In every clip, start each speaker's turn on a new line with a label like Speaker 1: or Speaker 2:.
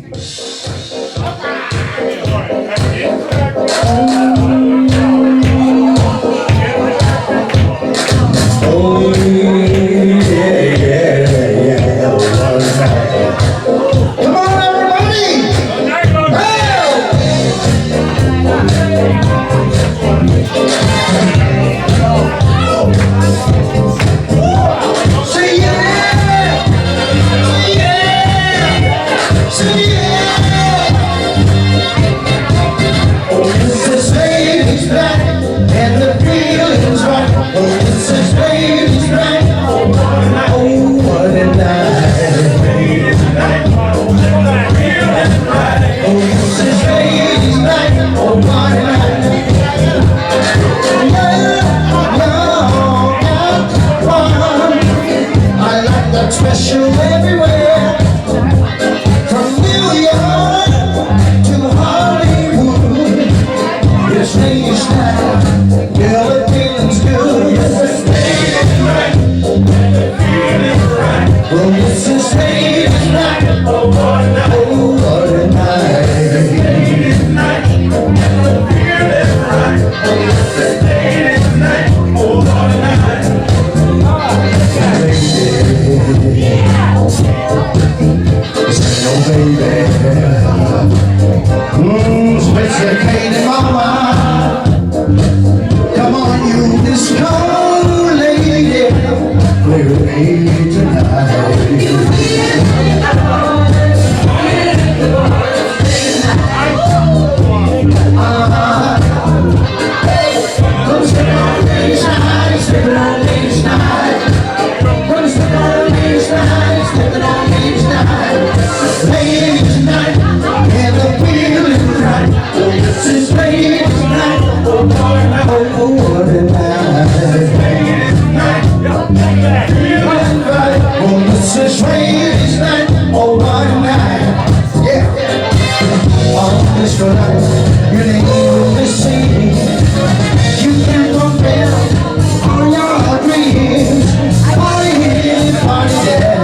Speaker 1: Oh, yeah, yeah, yeah. Come on, everybody! Say yeah! Say yeah! Say yeah! Oh, this is ladies' night, and the feeling's right. Oh, this is ladies' night. Oh, what a night. Oh, this is ladies' night. Oh, what a night. I like that special everywhere, from New York to Hollywood. It's ladies' night, girl, it feeling's good. Yes, it's ladies' night, and the feeling's right. Well, this is ladies' night. Oh, what a night. Oh, what a night. Ladies' night, and the feeling's right. This is ladies' night. Oh, what a night. Oh, baby, sophisticated mama, come on, you disco lady, play with me tonight. Come step on ladies' night, step it on ladies' night. Come step on ladies' night, step it on ladies' night. Ladies' night, and the feeling's right. Oh, this is ladies' night. Oh, what a night. Ladies' night, feeling's right. Oh, this is ladies' night. Oh, what a night. Yeah. On this night, your name will be seen. You can't compare all your dreams. Party here, party there,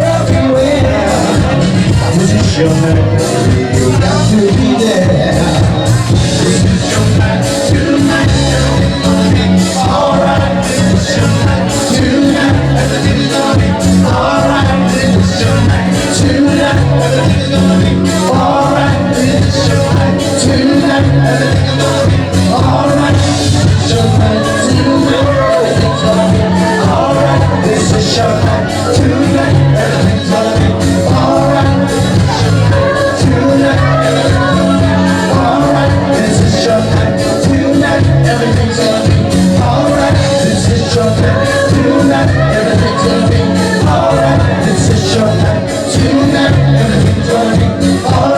Speaker 1: everywhere. This is your night, you got to be there. This is your night, tonight, everything's gonna be alright. This is your night, tonight, everything's gonna be alright. This is your night, tonight, everything's gonna be alright. This is your night, tonight, everything's gonna be alright. This is your night, tonight, everything's gonna be alright. This is your night, tonight, everything's gonna be alright. Tonight, everything's gonna be alright. This is your night, tonight, everything's gonna be alright. This is your night, tonight, everything's gonna be alright. This is your night, tonight, everything's gonna be alright.